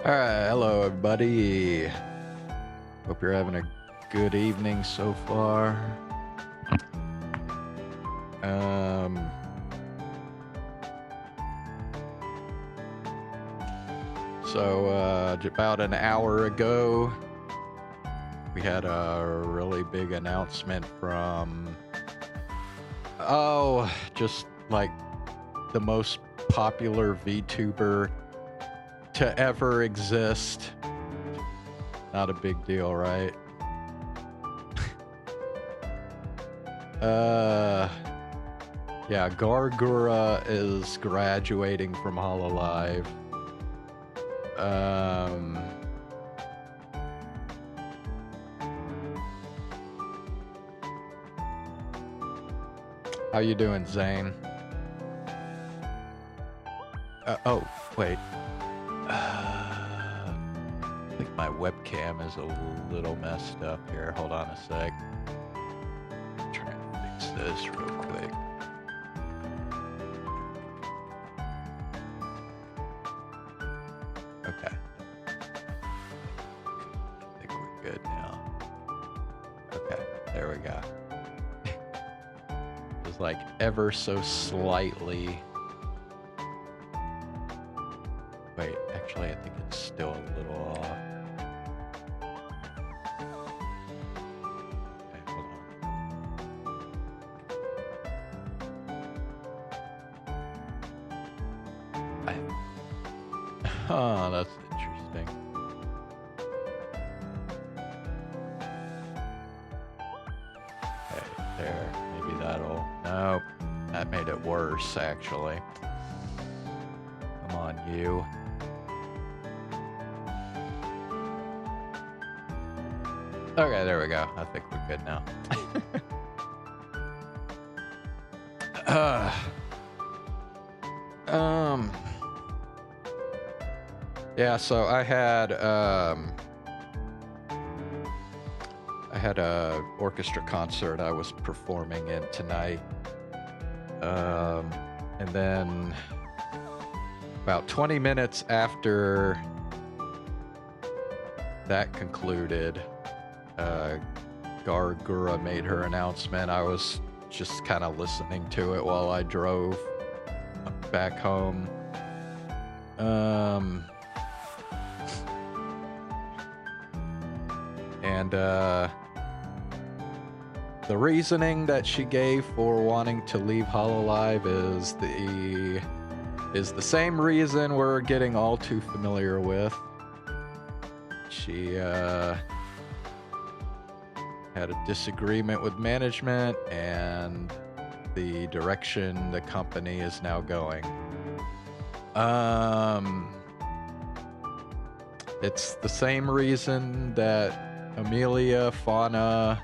Alright, hello everybody. Hope you're having a good evening so far. About an hour ago, we had a really big announcement from, just like the most popular VTuber to ever exist. Not a big deal, right? Yeah, Gargura is graduating from Hololive. How you doing, Zane? Oh, wait. I think my webcam is a little messed up here. Hold on a sec. I'm trying to fix this real quick. Okay. I think we're good now. Okay, there we go. Just like ever so slightly. Wait, actually, I think it's still a little off. Okay, hold on. Oh, that's interesting. Okay, there. Maybe that'll... Nope. That made it worse, actually. Come on, you. Okay, there we go. I think we're good now. Yeah, so I had a orchestra concert I was performing in tonight. And then about 20 minutes after that concluded, Gargura made her announcement. I was just kind of listening to it while I drove back home. The reasoning that she gave for wanting to leave Hololive is the same reason we're getting all too familiar with. She had a disagreement with management and the direction the company is now going. It's the same reason that Amelia, Fauna,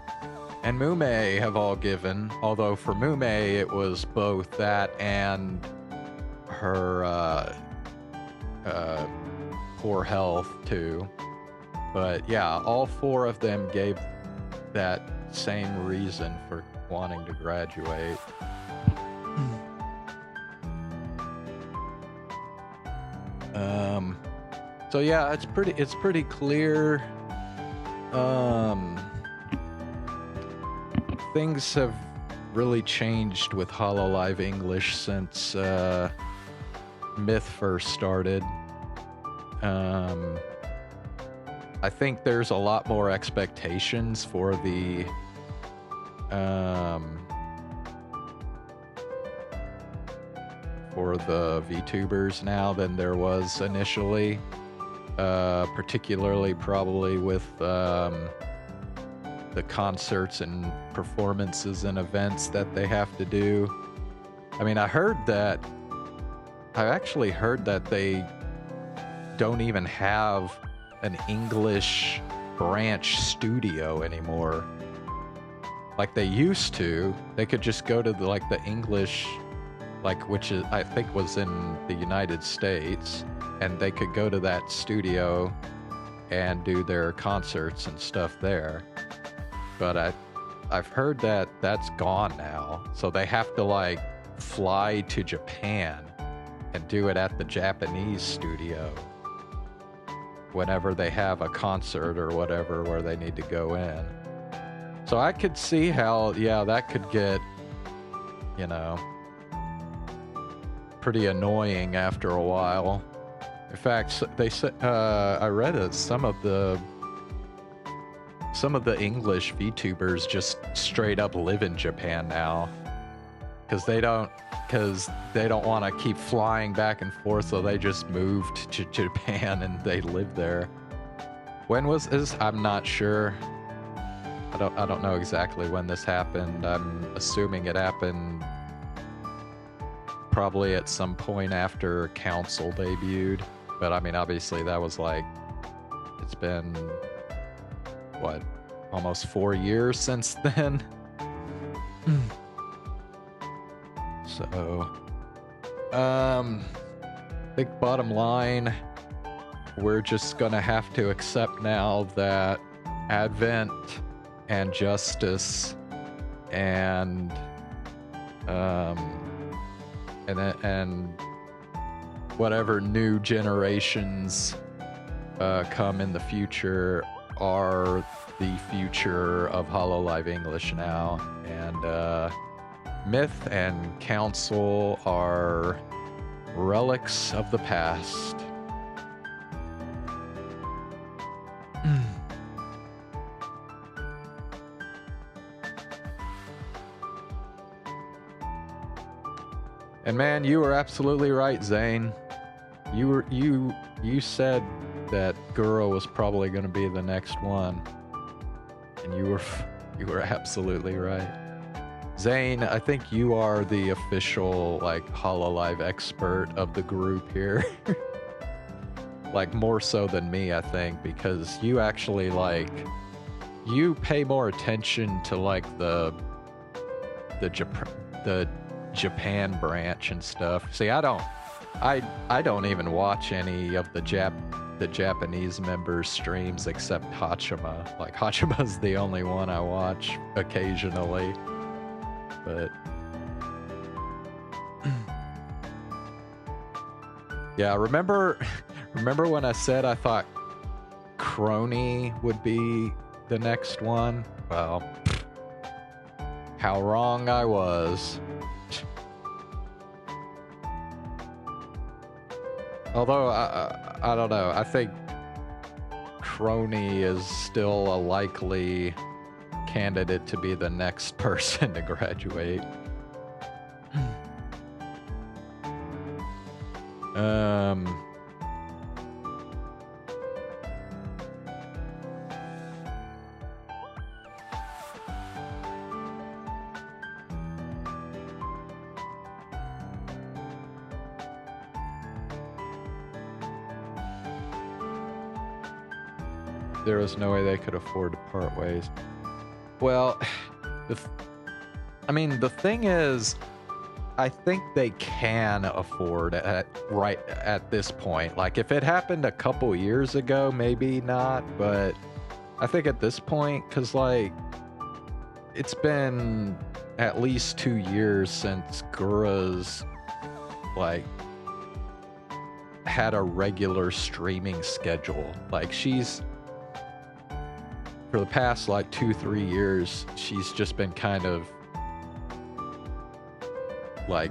and Mume have all given, although for Mume it was both that and her poor health too. But yeah, all four of them gave that same reason for wanting to graduate. So yeah, it's pretty clear. Things have really changed with Hololive English since Myth first started. I think there's a lot more expectations for the VTubers now than there was initially, particularly probably with the concerts and performances and events that they have to do. I mean, I actually heard that they don't even have an English branch studio anymore. Like they used to. They could just go to the English, which is, I think was in the United States, and they could go to that studio and do their concerts and stuff there. But I've heard that that's gone now, so they have to fly to Japan and do it at the Japanese studio. whenever they have a concert or whatever where they need to go in. So I could see how, yeah, that could get, you know, pretty annoying after a while. In fact, they said, I read that some of the English VTubers just straight up live in Japan now, because they don't want to keep flying back and forth, so they just moved to Japan and they live there. When was this? I'm not sure. I don't know exactly when this happened. I'm assuming it happened probably at some point after Council debuted. But I mean, obviously that was like, it's been, what, almost 4 years since then? So, big bottom line, we're just gonna have to accept now that Advent and Justice and whatever new generations come in the future are the future of Hololive English now, and Myth and Council are relics of the past. And man, you were absolutely right, Zane. You said that Gura was probably going to be the next one, and you were absolutely right. Zane, I think you are the official like Hololive expert of the group here. Like more so than me, I think, because you actually like you pay more attention to like the Japan branch and stuff. See, I don't even watch any of the Japanese members' streams except Hachima. Like Hachima's the only one I watch occasionally. But yeah, remember when I said I thought Crony would be the next one? Well, how wrong I was. Although, I don't know, I think Crony is still a likely candidate to be the next person to graduate. There was no way they could afford to part ways. Well, I mean, the thing is, I think they can afford it right at this point. Like, if it happened a couple years ago, maybe not, but I think at this point, because, like, it's been at least 2 years since Gura's, like, had a regular streaming schedule. Like, for the past like 2-3 years, she's just been kind of like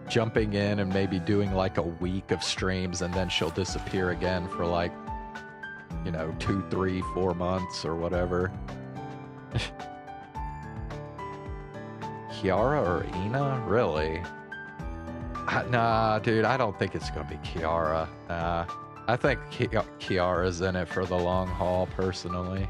jumping in and maybe doing like a week of streams, and then she'll disappear again for like, you know, 2, 3, 4 months or whatever. Kiara or Ina? Really? Nah, dude, I don't think it's gonna be Kiara. Nah, I think Kiara's in it for the long haul, personally.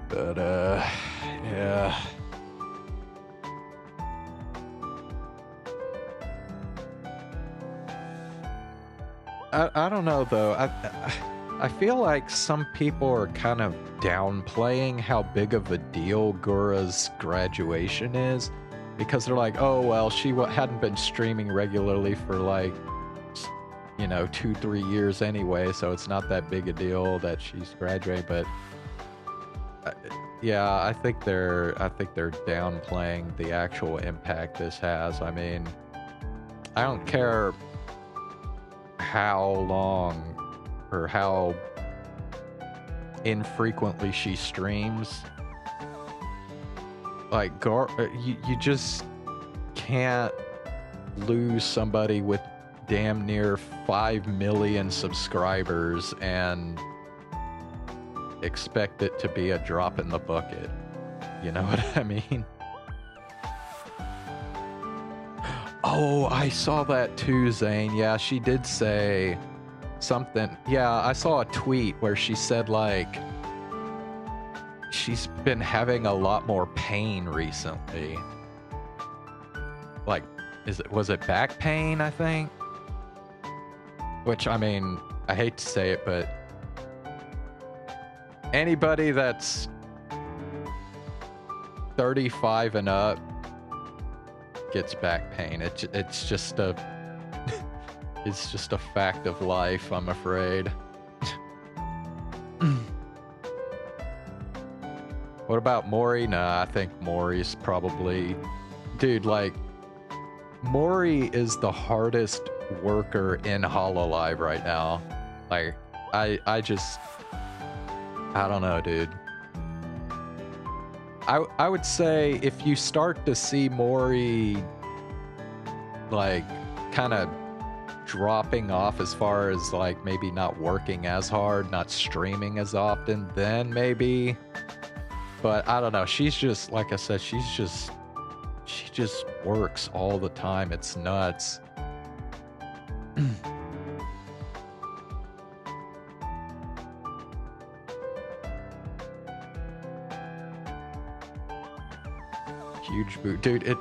But, yeah. I don't know, though. I feel like some people are kind of downplaying how big of a deal Gura's graduation is. because they're like, oh well, she hadn't been streaming regularly for like, you know, 2-3 years anyway, so it's not that big a deal that she's graduating. But yeah, I think they're downplaying the actual impact this has. I mean, I don't care how long or how infrequently she streams. Like, you just can't lose somebody with damn near 5 million subscribers and expect it to be a drop in the bucket. You know what I mean? Oh, I saw that too, Zane. Yeah, she did say something. Yeah, I saw a tweet where she said, like, she's been having a lot more pain recently. Like, was it back pain, I think? Which, I mean, I hate to say it, but anybody that's 35 and up gets back pain. It's just a it's just a fact of life, I'm afraid. What about Mori? Nah, I think Mori's probably... Dude, like, Mori is the hardest worker in Hololive right now. Like, I don't know, dude. I would say if you start to see Mori, like, kind of dropping off as far as, like, maybe not working as hard, not streaming as often, then maybe. But I don't know. She's just, like I said, she just works all the time. It's nuts. Huge boob, dude. It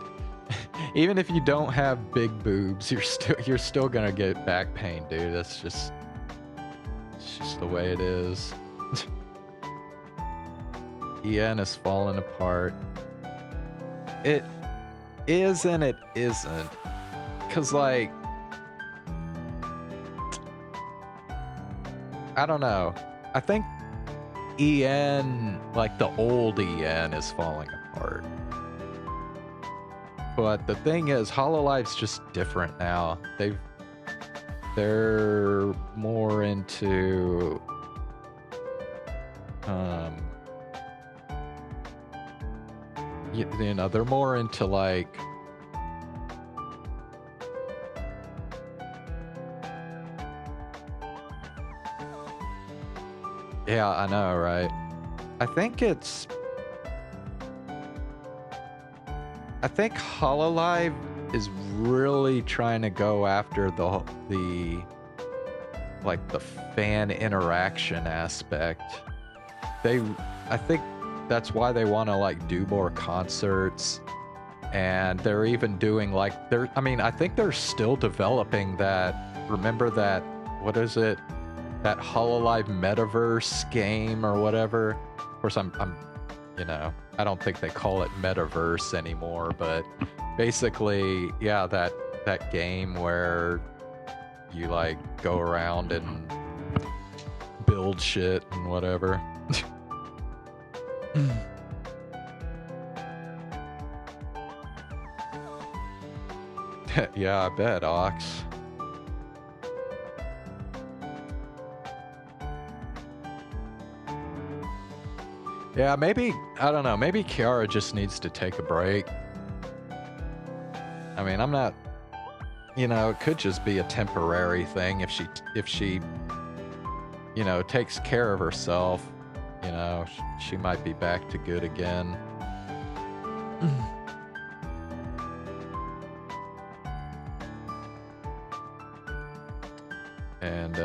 even if you don't have big boobs, you're still gonna get back pain, dude. It's just the way it is. EN is falling apart. It is and it isn't. 'Cause, like, I don't know. I think EN, like the old EN, is falling apart. But the thing is, Hololive's just different now. They're more into you know, they're more into, like, yeah, I know, right? I think Hololive is really trying to go after the like the fan interaction aspect. I think that's why they want to, like, do more concerts, and they're even doing, like, I mean, I think they're still developing that. Remember that, what is it? That Hololive Metaverse game or whatever. Of course, I'm you know, I don't think they call it Metaverse anymore, but basically, yeah, that game where you, like, go around and build shit and whatever. Yeah, I bet, Ox. Yeah, maybe, I don't know, maybe Kiara just needs to take a break. I mean, I'm not, you know, it could just be a temporary thing if she, you know, takes care of herself, you know, she might be back to good again. And,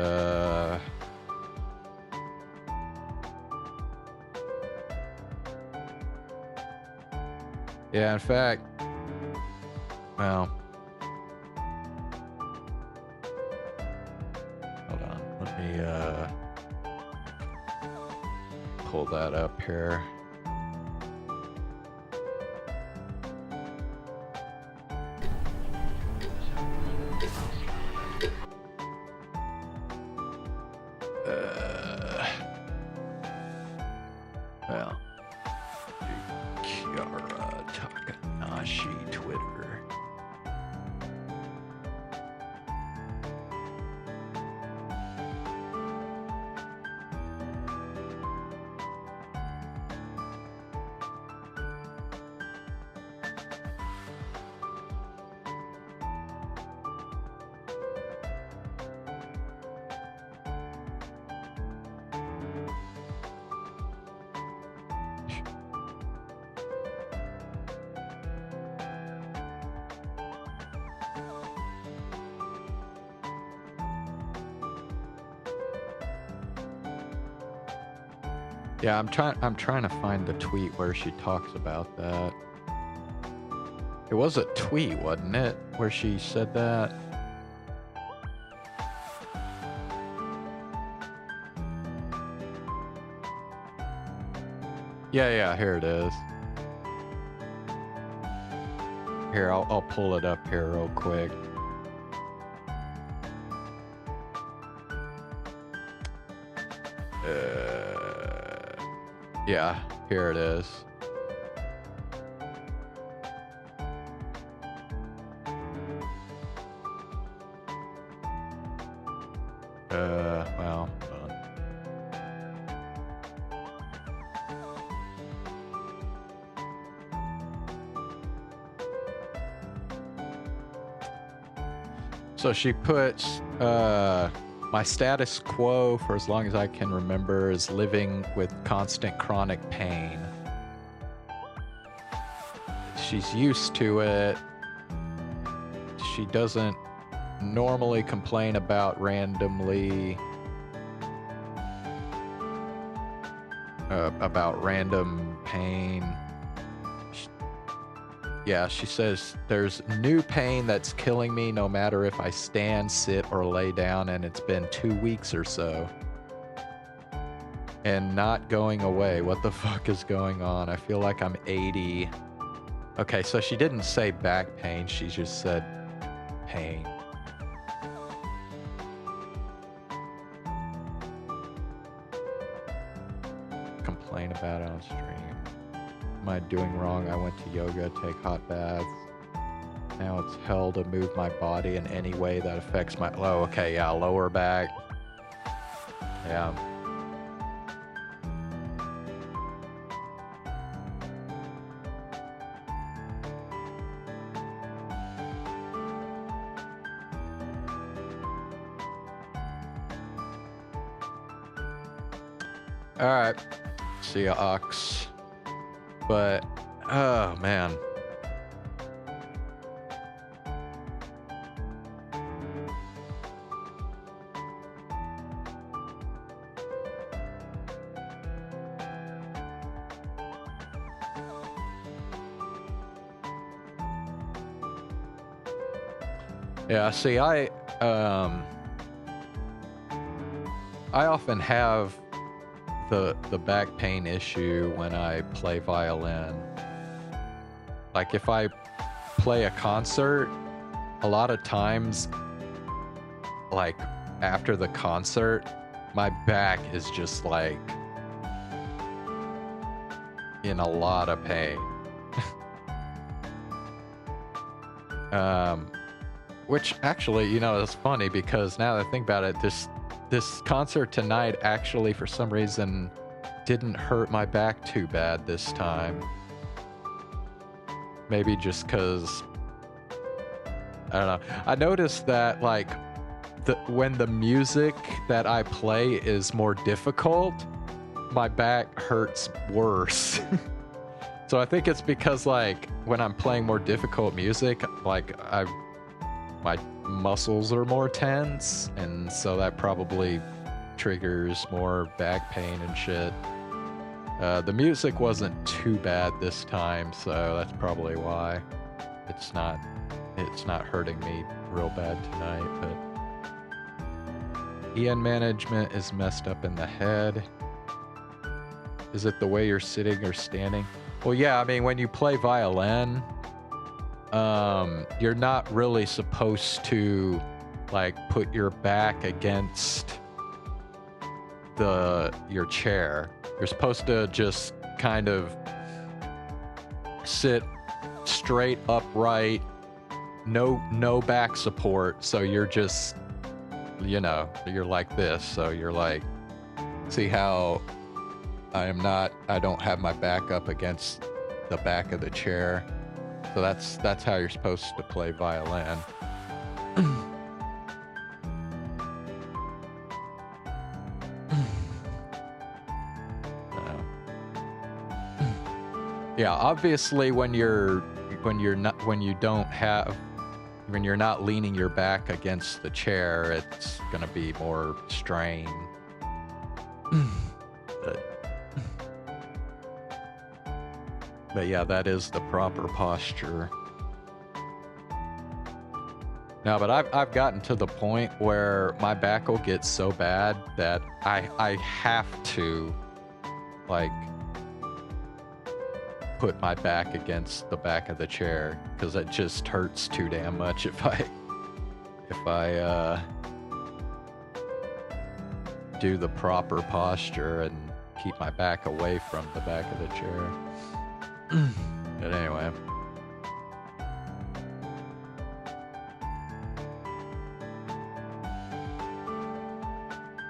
yeah, in fact, well, hold on, let me, pull that up here. Yeah, I'm trying to find the tweet where she talks about that. It was a tweet, wasn't it, where she said that? Yeah, here it is. Here, I'll pull it up here real quick. Yeah, here it is. Well, hold on. So she puts, my status quo for as long as I can remember is living with constant chronic pain. She's used to it. She doesn't normally complain about randomly about random pain. She says there's new pain that's killing me no matter if I stand, sit, or lay down, and it's been 2 weeks or so. And not going away. What the fuck is going on? I feel like I'm 80. Okay, so she didn't say back pain, she just said pain. Complain about it on stream. Am I doing wrong? I went to yoga, take hot baths. Now it's hell to move my body in any way that affects my... Oh, okay, yeah, lower back. Yeah. Alright. See ya, Ox. But, oh man. Yeah, see, I often have the back pain issue when I play violin. Like if I play a concert, a lot of times, like after the concert, my back is just like in a lot of pain. Which actually, you know, it's funny because now that I think about it, this concert tonight actually for some reason didn't hurt my back too bad this time. Maybe just because, I don't know. I noticed that like when the music that I play is more difficult, my back hurts worse. So I think it's because like when I'm playing more difficult music, like my muscles are more tense, and so that probably triggers more back pain and shit. The music wasn't too bad this time, so that's probably why it's not hurting me real bad tonight. But EN management is messed up in the head. Is it the way you're sitting or standing? Well, yeah, I mean, when you play violin, you're not really supposed to like put your back against your chair. You're supposed to just kind of sit straight upright, no back support, so you're just, you know, you're like this, so you're like, see how I don't have my back up against the back of the chair. So that's how you're supposed to play violin. Yeah, obviously when you're not leaning your back against the chair, it's gonna be more strain. But But yeah, that is the proper posture. No, but I've gotten to the point where my back will get so bad that I have to, like, put my back against the back of the chair because it just hurts too damn much if I do the proper posture and keep my back away from the back of the chair. But anyway.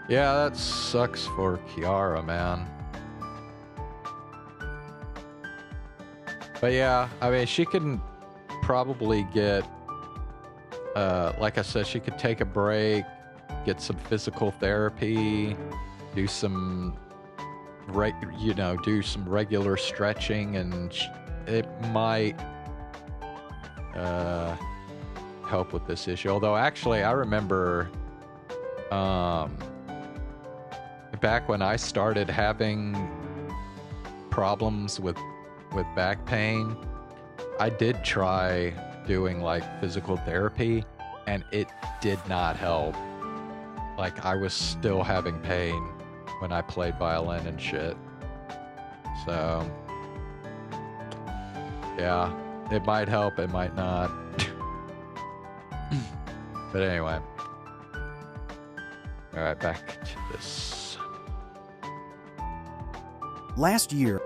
Yeah, that sucks for Kiara, man. But yeah, I mean, she can probably get, like I said, she could take a break, get some physical therapy, do some, do some regular stretching, and it might help with this issue. Although, actually, I remember back when I started having problems with back pain, I did try doing like physical therapy, and it did not help. Like, I was still having pain when I played violin and shit. So yeah, it might help, it might not. But anyway, all right, back to this. Last year.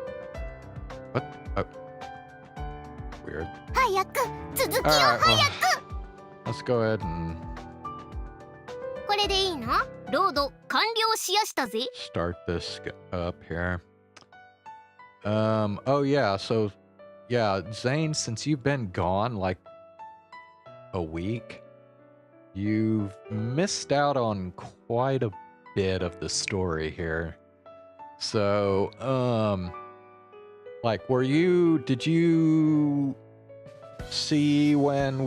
What? Oh. Weird. 早く続きを Alright, 早 well, く let's go ahead and これでいいのロード完了しやしたぜ start this up here. Oh yeah, so yeah, Zane, since you've been gone like a week, you've missed out on quite a bit of the story here. So, like, did you see when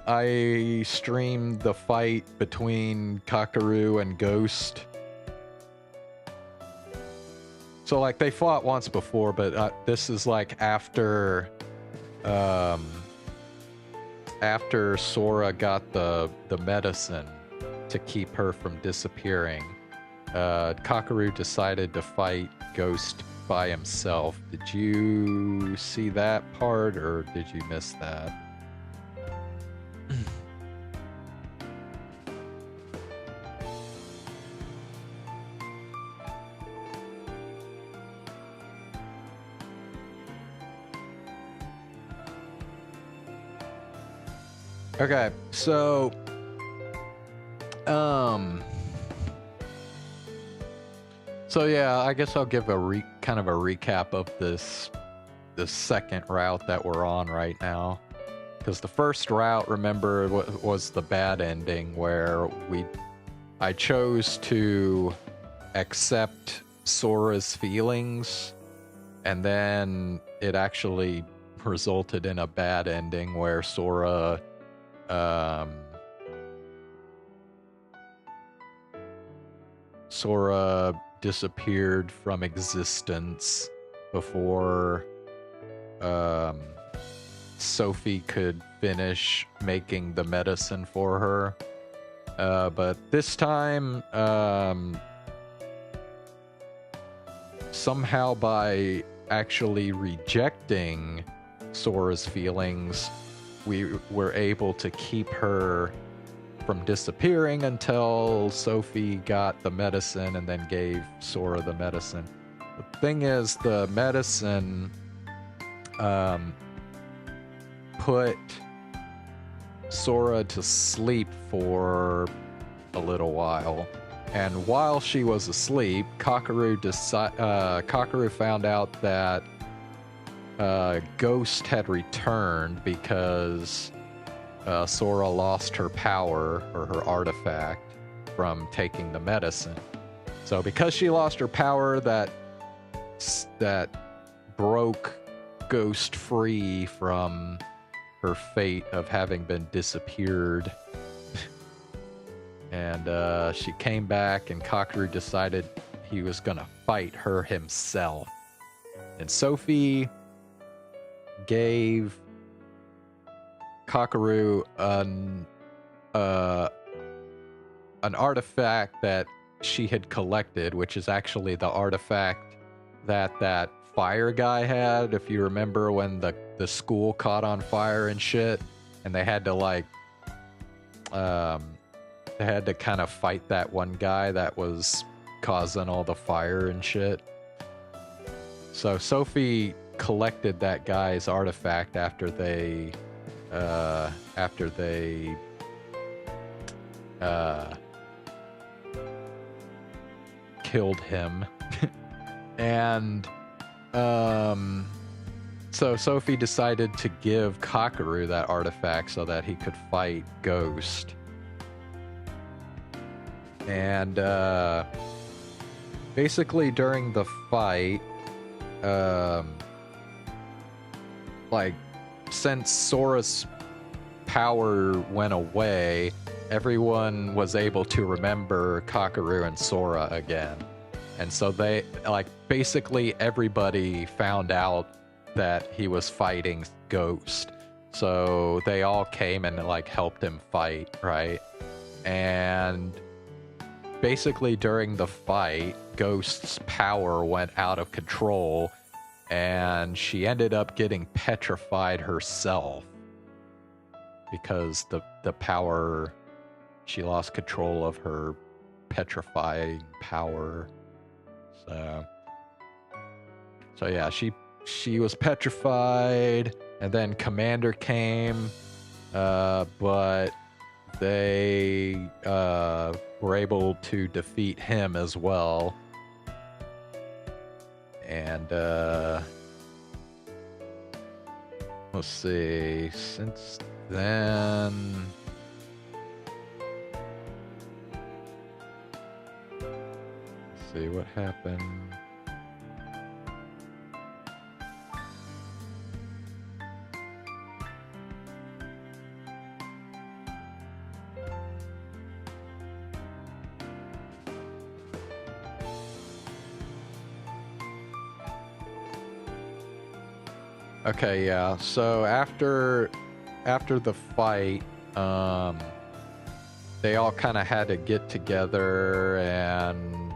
I streamed the fight between Kakaru and Ghost? So, like, they fought once before, but this is like after Sora got the medicine to keep her from disappearing. Kakaru decided to fight Ghost by himself. Did you see that part, or did you miss that? Okay, so so yeah, I guess I'll give a kind of a recap of this second route that we're on right now. Because the first route, remember, was the bad ending where I chose to accept Sora's feelings, and then it actually resulted in a bad ending where Sora disappeared from existence before Sophie could finish making the medicine for her. But this time, somehow by actually rejecting Sora's feelings, we were able to keep her from disappearing until Sophie got the medicine and then gave Sora the medicine. The thing is, the medicine put Sora to sleep for a little while. And while she was asleep, Kakaru found out that Ghost had returned because Sora lost her power, or her artifact, from taking the medicine. So because she lost her power, that broke Ghost free from her fate of having been disappeared. And she came back, and Kakaru decided he was gonna fight her himself. And Sophie gave Kakeru an artifact that she had collected, which is actually the artifact that fire guy had. If you remember when the school caught on fire and shit, and they had to like they had to kind of fight that one guy that was causing all the fire and shit. So Sophie collected that guy's artifact after they killed him. And so Sophie decided to give Kakeru that artifact so that he could fight Ghost. And basically during the fight, like, since Sora's power went away, everyone was able to remember Kakeru and Sora again. And so they, like, basically everybody found out that he was fighting Ghost. So they all came and, like, helped him fight, right? And basically during the fight, Ghost's power went out of control, and she ended up getting petrified herself because the power, she lost control of her petrifying power. So yeah, she was petrified, and then Commander came, but they were able to defeat him as well. And let's see, since then, let's see what happened. Okay, yeah. So after the fight, they all kind of had to get together, and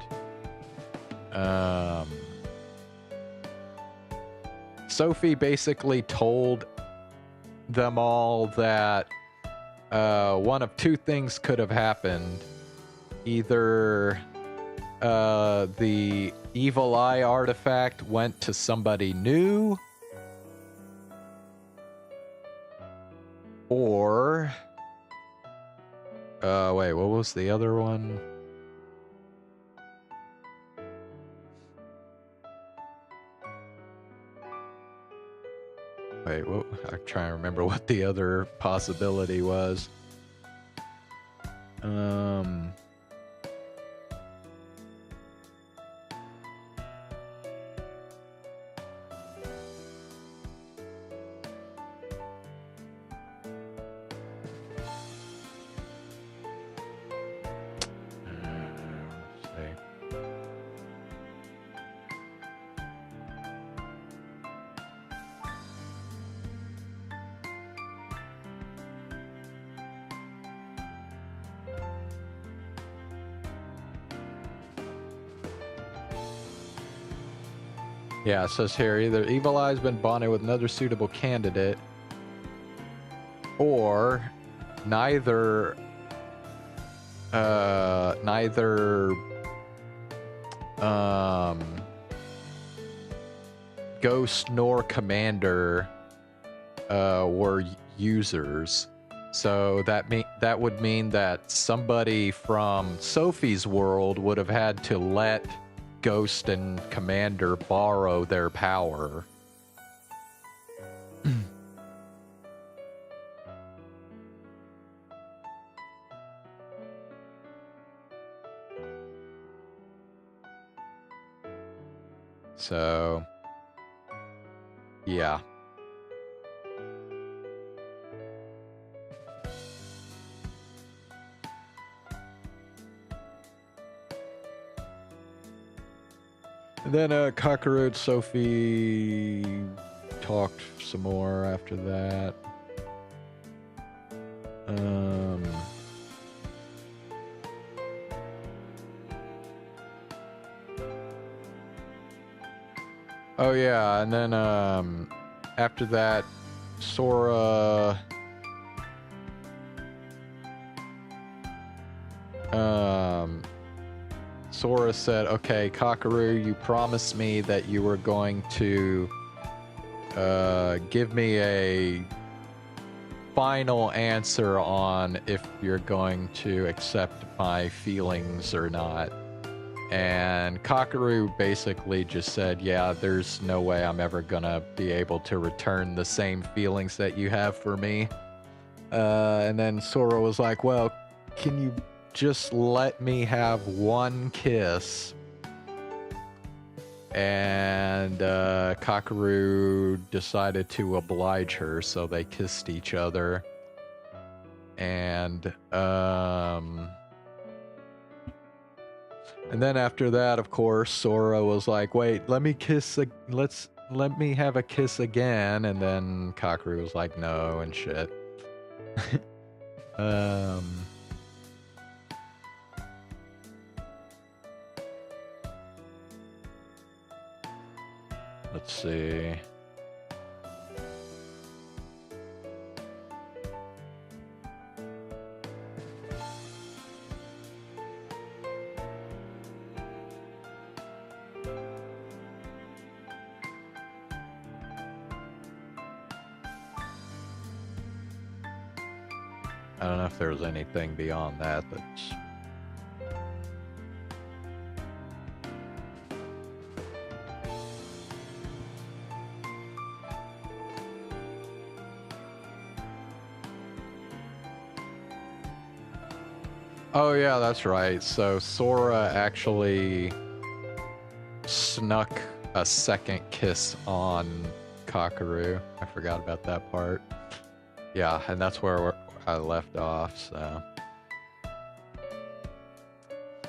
Sophie basically told them all that one of two things could have happened. Either the Evil Eye artifact went to somebody new, or wait, what was the other one? Wait, what? I'm trying to remember what the other possibility was. Yeah, it says here, either Evil Eye's been bonded with another suitable candidate, or neither Ghost nor Commander were users. So that would mean that somebody from Sophie's world would have had to let Ghost and Commander borrow their power. So, yeah. Then Kakaru and Sophie talked some more after that. Oh yeah, and then after that, Sora Sora said, "Okay, Kakaru, you promised me that you were going to give me a final answer on if you're going to accept my feelings or not." And Kakaru basically just said, "Yeah, there's no way I'm ever gonna be able to return the same feelings that you have for me." And then Sora was like, "Well, can you just let me have one kiss?" And Kakaru decided to oblige her, so they kissed each other. And then after that, of course, Sora was like, "Wait, let me let me have a kiss again." And then Kakaru was like, "No," and shit. Let's see. I don't know if there's anything beyond that that's... Oh yeah, that's right. So Sora actually snuck a second kiss on Kakaru. I forgot about that part. Yeah, and that's where I left off, so.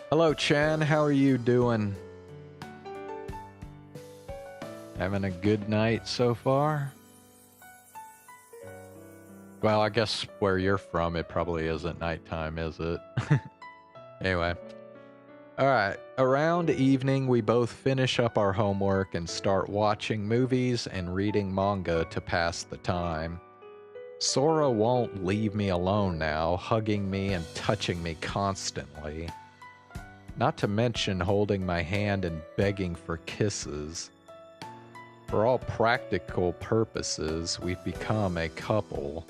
Hello, Chan. How are you doing? Having a good night so far? Well, I guess where you're from, it probably isn't nighttime, is it? Anyway. Alright, around evening, we both finish up our homework and start watching movies and reading manga to pass the time. Sora won't leave me alone now, hugging me and touching me constantly. Not to mention holding my hand and begging for kisses. For all practical purposes, we've become a couple.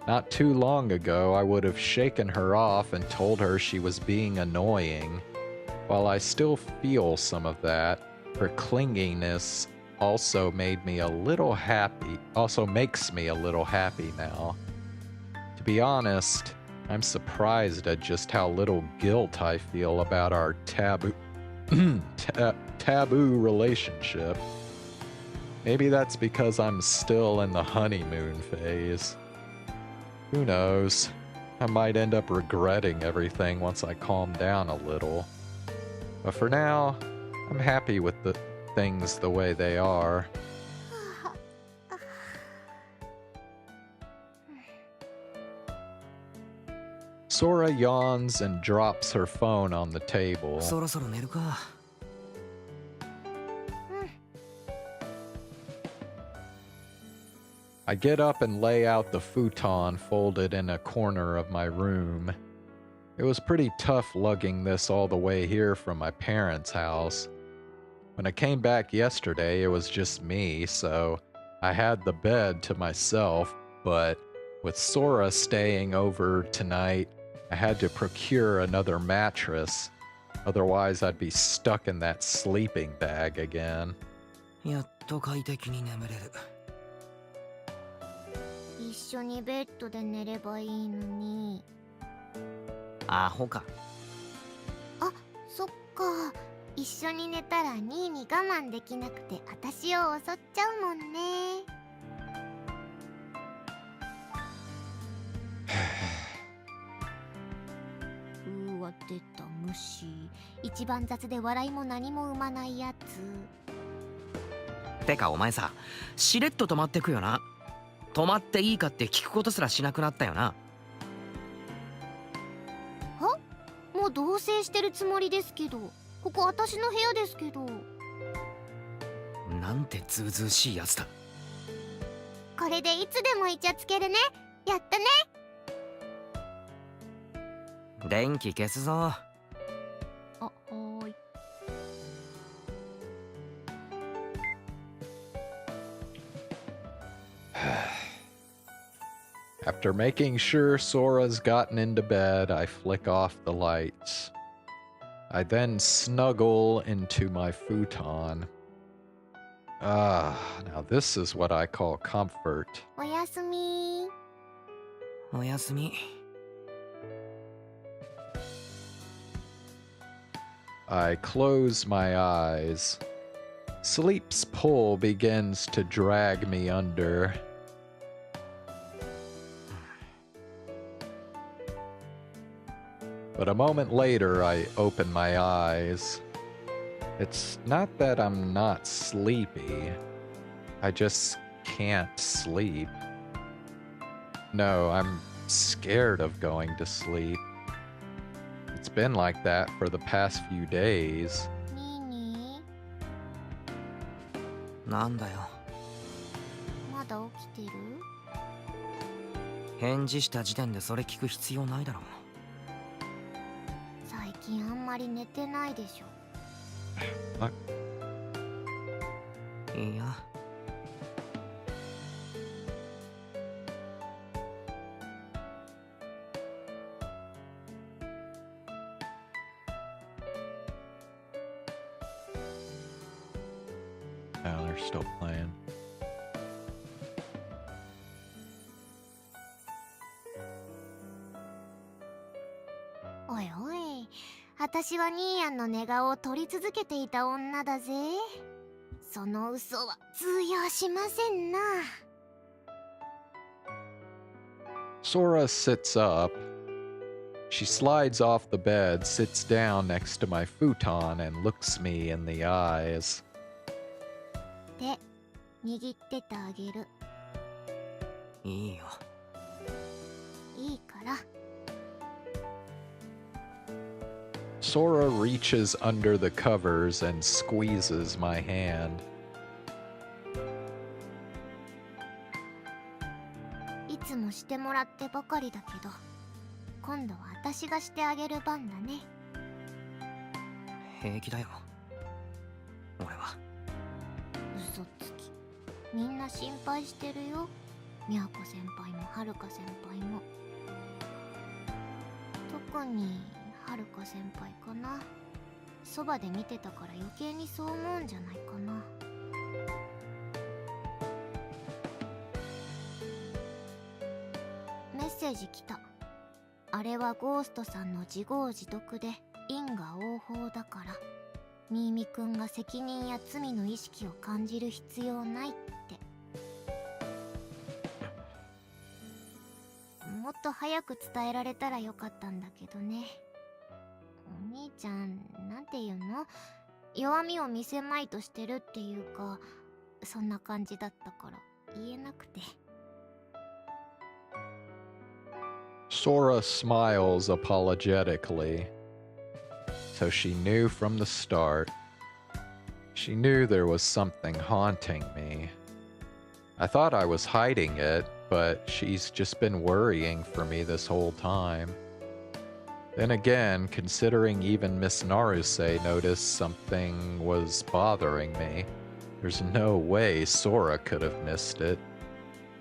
Not too long ago, I would have shaken her off and told her she was being annoying. While I still feel some of that, her clinginess also makes me a little happy now. To be honest, I'm surprised at just how little guilt I feel about our taboo relationship. Maybe that's because I'm still in the honeymoon phase. Who knows? I might end up regretting everything once I calm down a little. But for now, I'm happy with the things the way they are. Sora yawns and drops her phone on the table. I get up and lay out the futon folded in a corner of my room. It was pretty tough lugging this all the way here from my parents' house. When I came back yesterday, it was just me, so I had the bed to myself, but with Sora staying over tonight, I had to procure another mattress. Otherwise, I'd be stuck in that sleeping bag again. 一緒にベッドで寝ればいいのに。アホか。あ、そっか。一緒に寝たらニーに我慢できなくて私を襲っちゃうもんね。うわ。が出た虫、一番雑で笑いも何も生まないやつ。てかお前さ、しれっと止まってくよな。止まっていいかって聞くことすらしなくなったよな。もう同棲してるつもりですけど、ここ私の部屋ですけど。なんてずうずうしいやつだ。これでいつでもイチャつけるね。やったね。電気消すぞ。あ、はーい。After making sure Sora's gotten into bed, I flick off the lights. I then snuggle into my futon. Ah, now this is what I call comfort. おやすみ。おやすみ。I close my eyes. Sleep's pull begins to drag me under. But a moment later, I open my eyes. It's not that I'm not sleepy. I just can't sleep. No, I'm scared of going to sleep. It's been like that for the past few days. ニーニなんだよ。ー、まだ起きてる？返事した時点でそれ聞く必要ないだろ。最近あんまり寝てないでしょ。いや。Oh, they're still playing. おいおい、私はニーヤンの寝顔を撮り続けていた女だぜ。その嘘は通用しませんな。Sora sits up. She slides off the bed, sits down next to my futon, and looks me in the eyes. 手、握っててあげる。いいよ。いいから。Sora reaches under the covers and squeezes my hand. いつもしてもらってばかりだけど、今度は私がしてあげる番だね。平気だよ。俺は。嘘つき。みんな心配してるよ。みやこ先輩もはるか先輩も。特にはるか先輩かな。そばで見てたから余計にそう思うんじゃないかな。メッセージ来た。あれはゴーストさんの自業自得で因果応報だから、ミーミくんが責任や罪の意識を感じる必要ないって。もっと早く伝えられたらよかったんだけどね。お兄ちゃん、なんていうの？弱みを見せまいとしてるっていうか、そんな感じだったから言えなくて。Sora smiles apologetically. So she knew from the start. She knew there was something haunting me. I thought I was hiding it, but she's just been worrying for me this whole time. Then again, considering even Miss Naruse noticed something was bothering me, there's no way Sora could have missed it.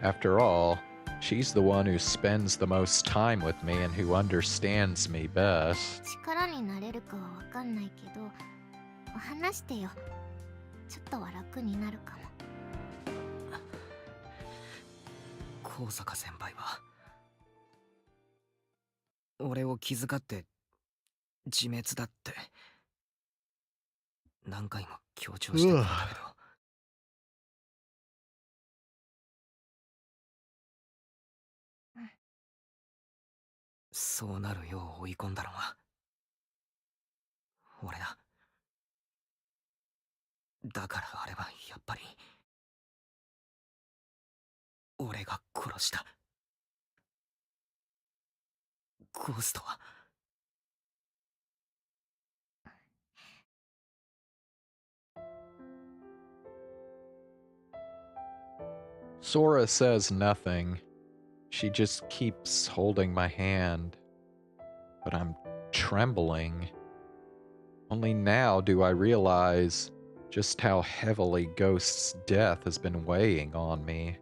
After all, she's the one who spends the most time with me and who understands me best. 力になれるかはわかんないけど、話してよ。ちょっとは楽になるかも。高坂先輩は俺を気遣って自滅だって何回も強調してたんだけど、そうなるよう追い込んだのは俺だ。だからあれはやっぱり俺が殺した。ゴーストは。Sora says nothing. She just keeps holding my hand. But I'm trembling. Only now do I realize just how heavily Ghost's death has been weighing on me.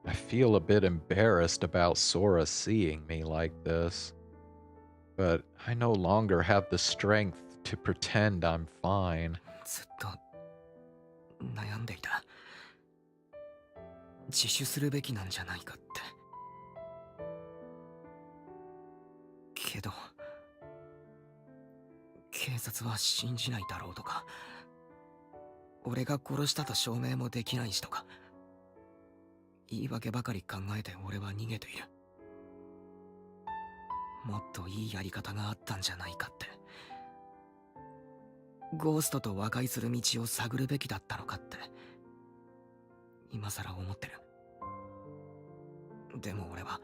I feel a bit embarrassed about Sora seeing me like this, but I no longer have the strength to pretend I'm fine. ずっと悩んでいた。自首するべきなんじゃないかって。けど警察は信じないだろうとか、俺が殺したと証明もできないしとか、言い訳ばかり考えて俺は逃げている。もっといいやり方があったんじゃないかって。ゴーストと和解する道を探るべきだったのかって今さら思ってる。でも俺は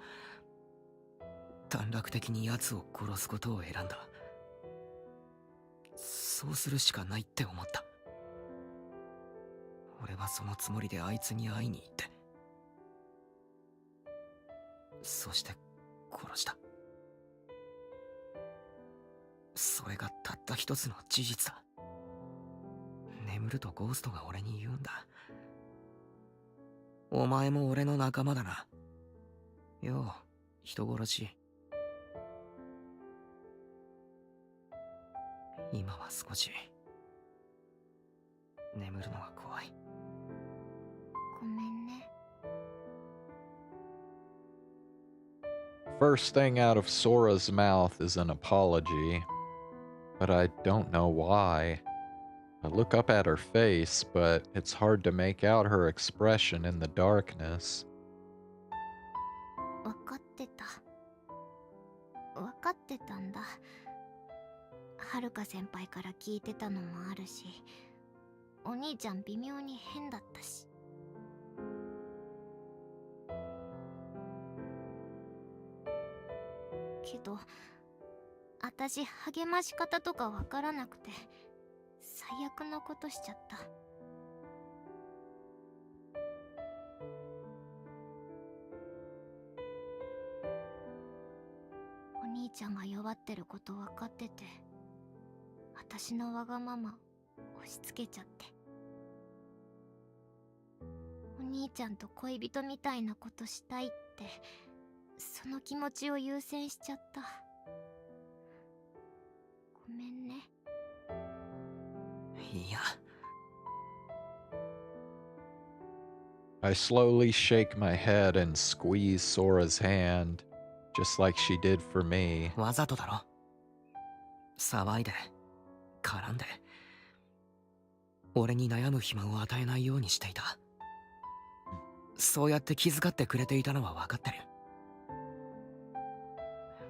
短絡的に奴を殺すことを選んだ。そうするしかないって思った。俺はそのつもりであいつに会いに行って、そして殺した。それがたった一つの事実だ。眠るとゴーストが俺に言うんだ。お前も俺の仲間だな。よう、人殺し。今は少し眠るのが怖い。ごめんね。 First thing out of Sora's mouth is an apology, but I don't know why. I look up at her face, but it's hard to make out her expression in the darkness. 分かってた。分かってたんだ。はるか先輩から聞いてたのもあるし、お兄ちゃん微妙に変だったし。けど私励まし方とかわからなくて最悪のことしちゃった。お兄ちゃんが弱ってること分かってて、私のわがまま押し付けちゃって、お兄ちゃんと恋人みたいなことしたいって、その気持ちを優先しちゃった。ごめんね。いや。I slowly shake my head and squeeze Sora's hand, just like she did for me. わざとだろ。騒いで絡んで俺に悩む暇を与えないようにしていた。そうやって気遣ってくれていたのは分かってる。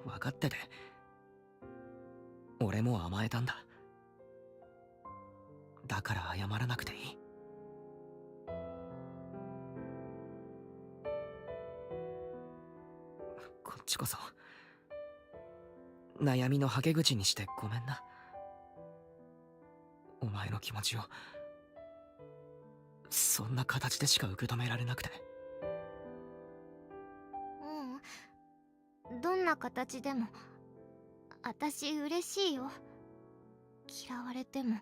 分かってて俺も甘えたんだ。だから謝らなくていい。こっちこそ悩みのはけ口にしてごめんな。お前の気持ちをそんな形でしか受け止められなくて。うん、どんな形でも私嬉しいよ。嫌われても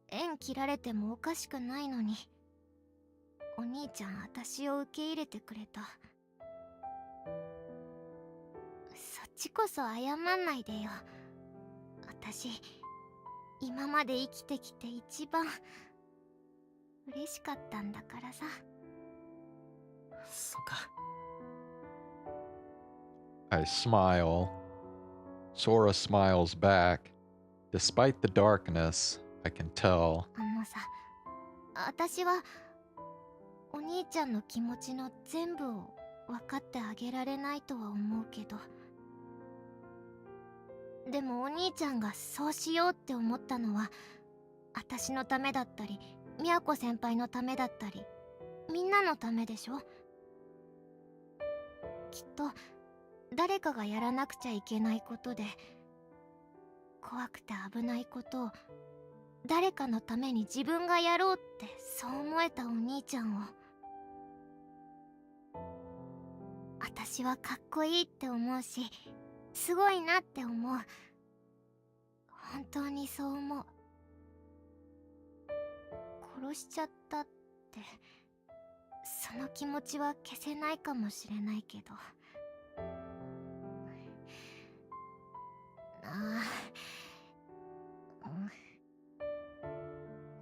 縁切られてもおかしくないのに、お兄ちゃん私を受け入れてくれた。そっちこそ謝んないでよ。私今まで生きてきて一番嬉しかったんだからさ。そうか。I smile. Sora smiles back. Despite the darkness, I can tell. さ、私はお兄ちゃんの気持ちの全部を分かってあげられないとは思うけど、でもお兄ちゃんがそうしようって思ったのは私のためだったり、みやこ先輩のためだったり、みんなのためでしょ。きっと誰かがやらなくちゃいけないことで、怖くて危ないことを誰かのために自分がやろうってそう思えたお兄ちゃんを、私はかっこいいって思うし、すごいなって思う。本当にそう思う。殺しちゃったって、その気持ちは消せないかもしれないけど、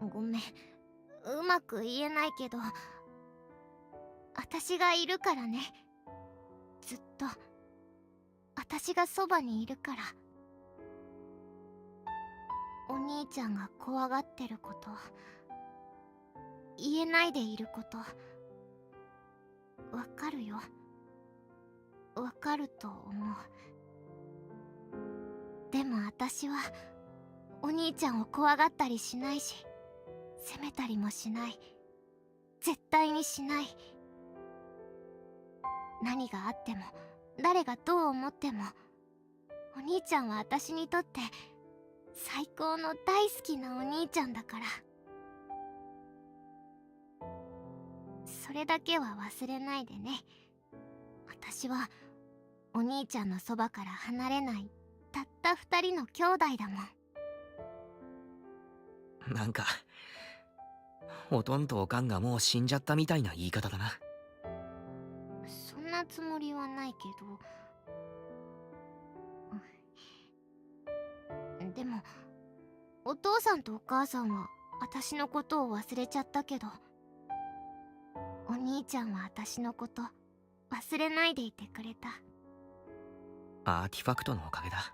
ごめん、うまく言えないけど、私がいるからね。ずっと私がそばにいるから。お兄ちゃんが怖がってること、言えないでいること、わかるよ。わかると思う。でも私はお兄ちゃんを怖がったりしないし、責めたりもしない。絶対にしない。何があっても、誰がどう思っても、お兄ちゃんは私にとって最高の大好きなお兄ちゃんだから。それだけは忘れないでね。私はお兄ちゃんのそばから離れないたった二人の兄弟だもん。なんかほとんどおかんがもう死んじゃったみたいな言い方だな。そんなつもりはないけど、でもお父さんとお母さんは私のことを忘れちゃったけど、お兄ちゃんは私のこと忘れないでいてくれた。アーティファクトのおかげだ。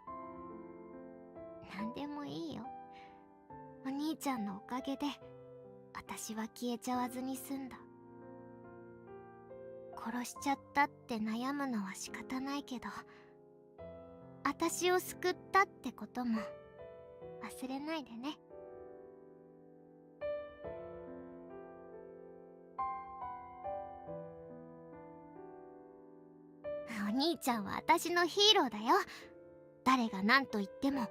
なんでもいいよ。お兄ちゃんのおかげで私は消えちゃわずに済んだ。殺しちゃったって悩むのは仕方ないけど、私を救ったってことも忘れないでね。お兄ちゃんは私のヒーローだよ。誰が何と言っても、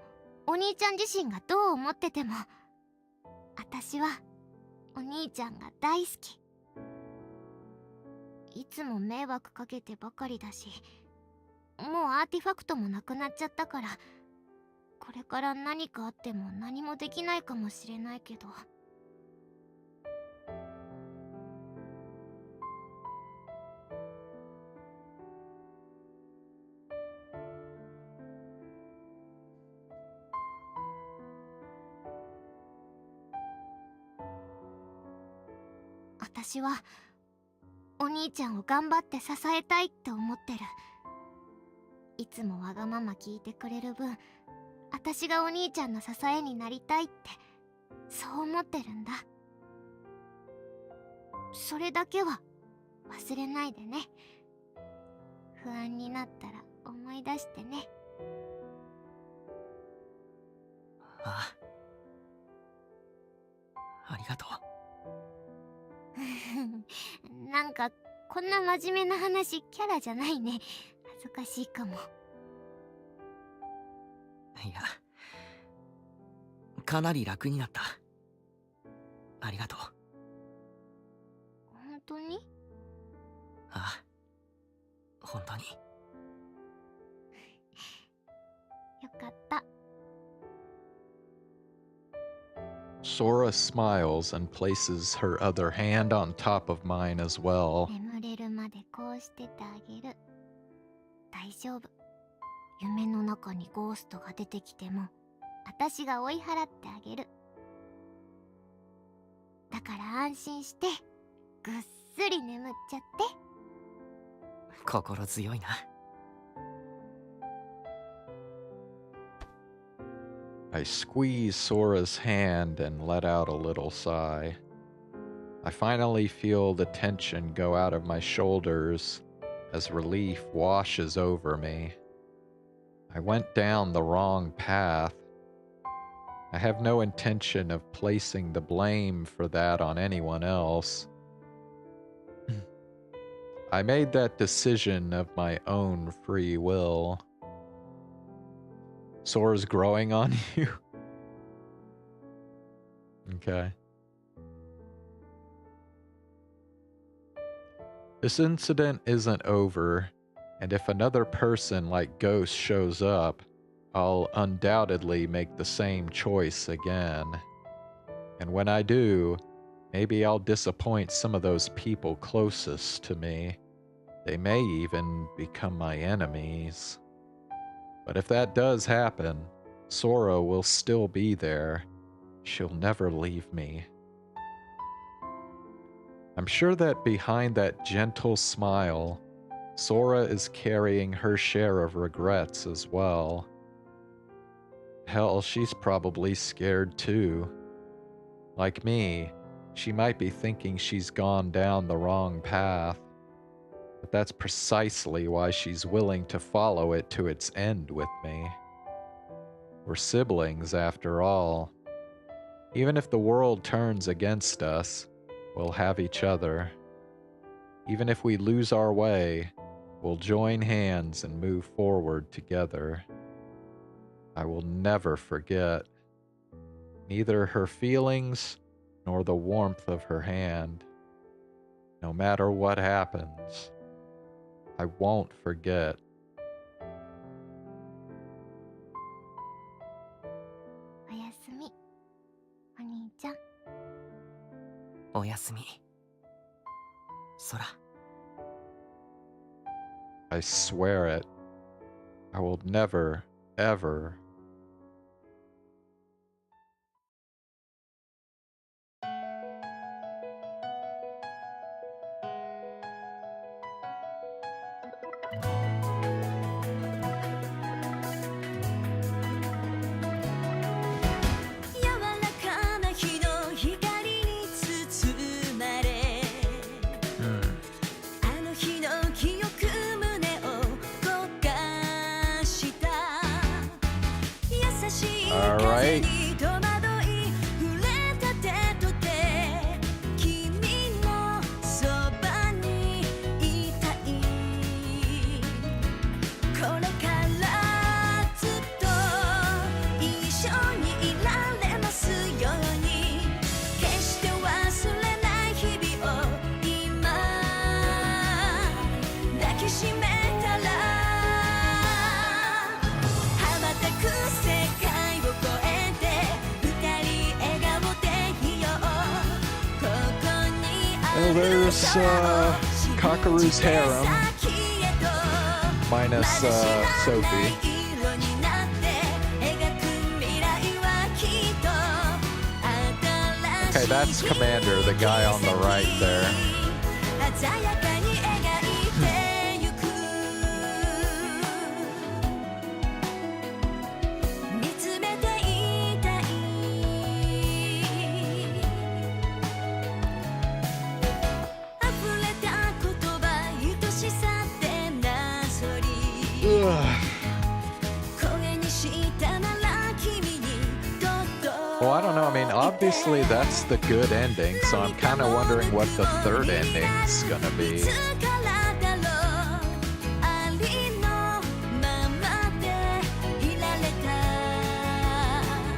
お兄ちゃん自身がどう思ってても、私はお兄ちゃんが大好き。いつも迷惑かけてばかりだし、もうアーティファクトもなくなっちゃったから、これから何かあっても何もできないかもしれないけど、私はお兄ちゃんを頑張って支えたいって思ってる。いつもわがまま聞いてくれる分、私がお兄ちゃんの支えになりたいってそう思ってるんだ。それだけは忘れないでね。不安になったら思い出してね。あありがとう。なんかこんな真面目な話キャラじゃないね。恥ずかしいかも。いや、かなり楽になった。ありがとう。本当に？ああ、本当に。よかった。Sora smiles and places her other hand on top of mine as well. 眠れるまでこうしててあげる。大丈夫。夢の中にゴーストが出てきても、私が追い払ってあげる。だから安心して、ぐっすり眠っちゃって。心強いな。I squeeze Sora's hand and let out a little sigh. I finally feel the tension go out of my shoulders as relief washes over me. I went down the wrong path. I have no intention of placing the blame for that on anyone else. I made that decision of my own free will. Sora's growing on you? Okay. This incident isn't over, and if another person like Ghost shows up, I'll undoubtedly make the same choice again. And when I do, maybe I'll disappoint some of those people closest to me. They may even become my enemies. But if that does happen, Sora will still be there. She'll never leave me. I'm sure that behind that gentle smile, Sora is carrying her share of regrets as well. Hell, she's probably scared too. Like me, she might be thinking she's gone down the wrong path. But that's precisely why she's willing to follow it to its end with me. We're siblings after all. Even if the world turns against us, we'll have each other. Even if we lose our way, we'll join hands and move forward together. I will never forget neither her feelings nor the warmth of her hand. No matter what happens, I won't forget. おやすみ、お兄ちゃん。おやすみ。空。 I swear it. I will never, ever. All right. Well, there's Kakaru's harem, minus Sophie. Okay, that's Commander, the guy on the right there. Well, I don't know. I mean, obviously that's the good ending, so I'm kind of wondering what the third ending's gonna be.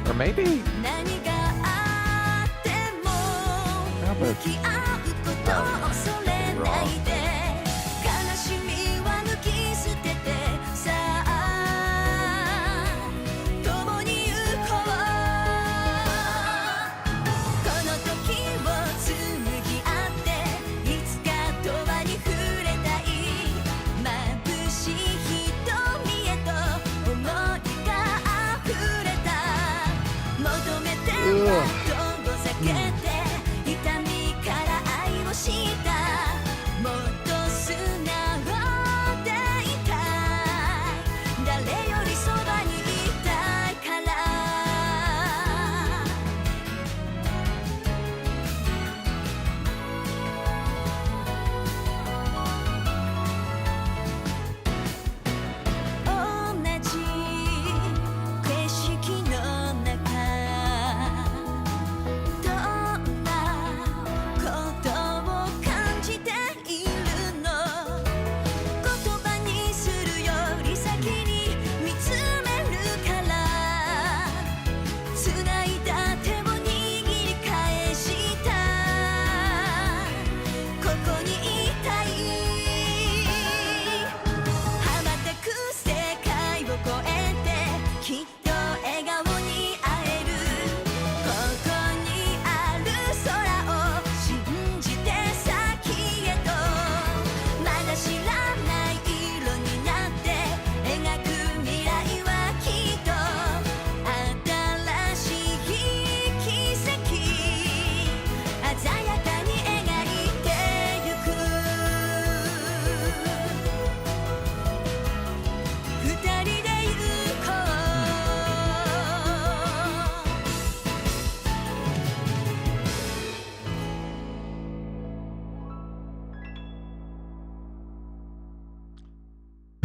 Or maybe... How about... Oh, wrong.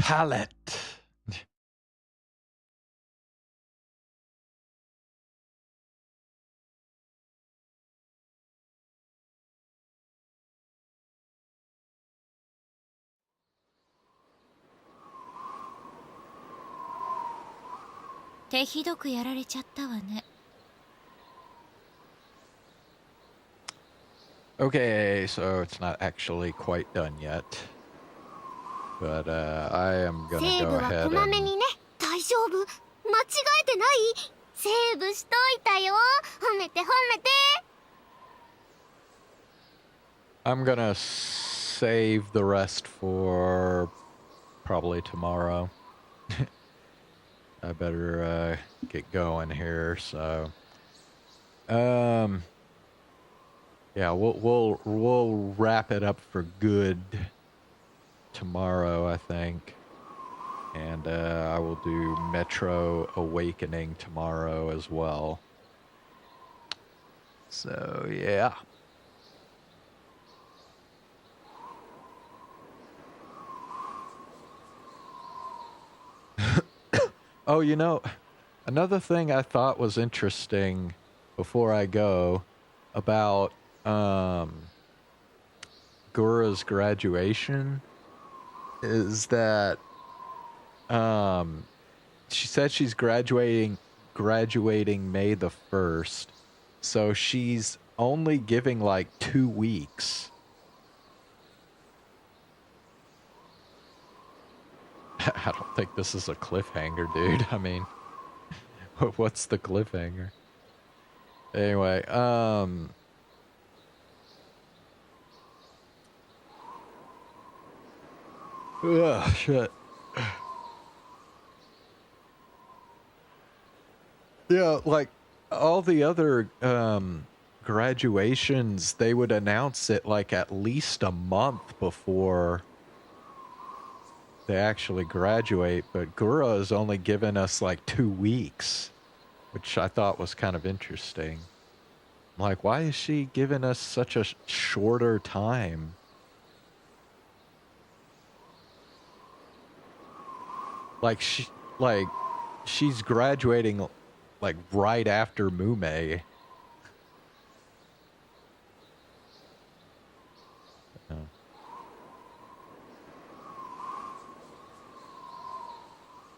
palette. Okay, so it's not actually quite done yet. But I am gonna セー go ブは ahead こまめ and にね。大丈夫？間違えてない？セーブしといたよ。褒めて褒めて。 I'm gonna save the rest for probably tomorrow. I better get going here, so yeah, we'll wrap it up for good tomorrow, I think. And I will do Metro Awakening tomorrow as well. So, yeah. Oh, you know, another thing I thought was interesting before I go about Gura's graduation is that she said she's graduating May the 1st. So she's only giving like 2 weeks. I don't think this is a cliffhanger, dude. I mean, what's the cliffhanger? Anyway, ugh, shit. Yeah, like all the other graduations, they would announce it like at least a month before they actually graduate, but Gura has only given us like 2 weeks, which I thought was kind of interesting. Like, why is she giving us such a shorter time? Like she's graduating like right after Mume.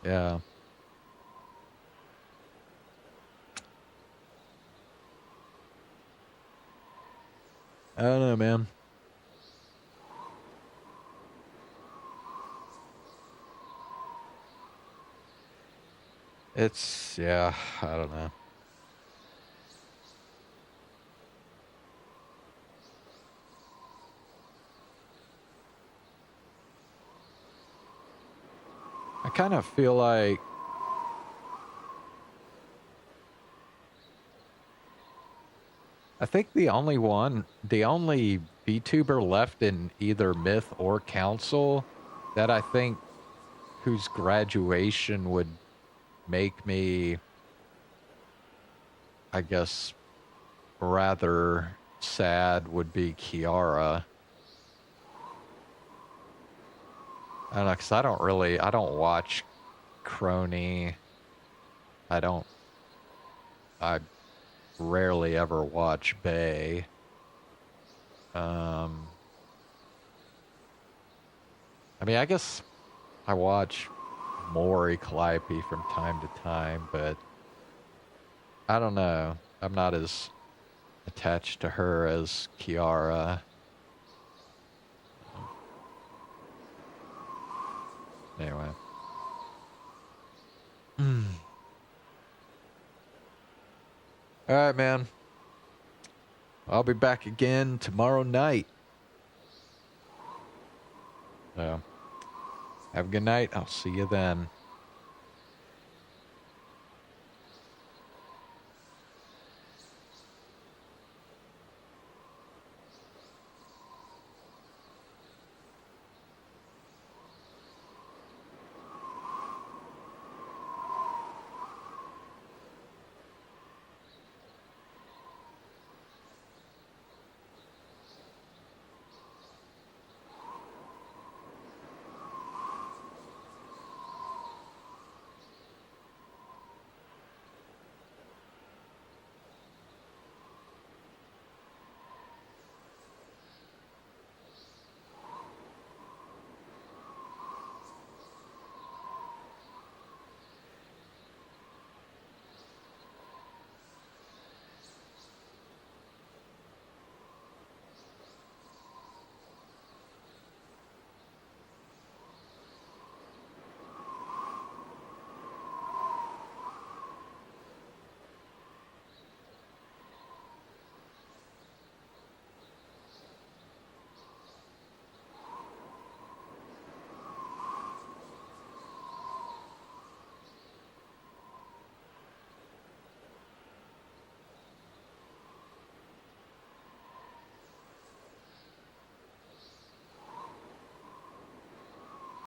Yeah. I don't know, man. It's, yeah, I don't know. I kind of feel like I think the only VTuber left in either Myth or Council that I think whose graduation would make me, I guess, rather sad would be Kiara. I don't know, because I don't watch Crony. I rarely ever watch Bay. I mean, I guess I watch Mori Calliope from time to time, but I don't know. I'm not as attached to her as Kiara. Anyway. Alright, man. I'll be back again tomorrow night. So, have a good night. I'll see you then.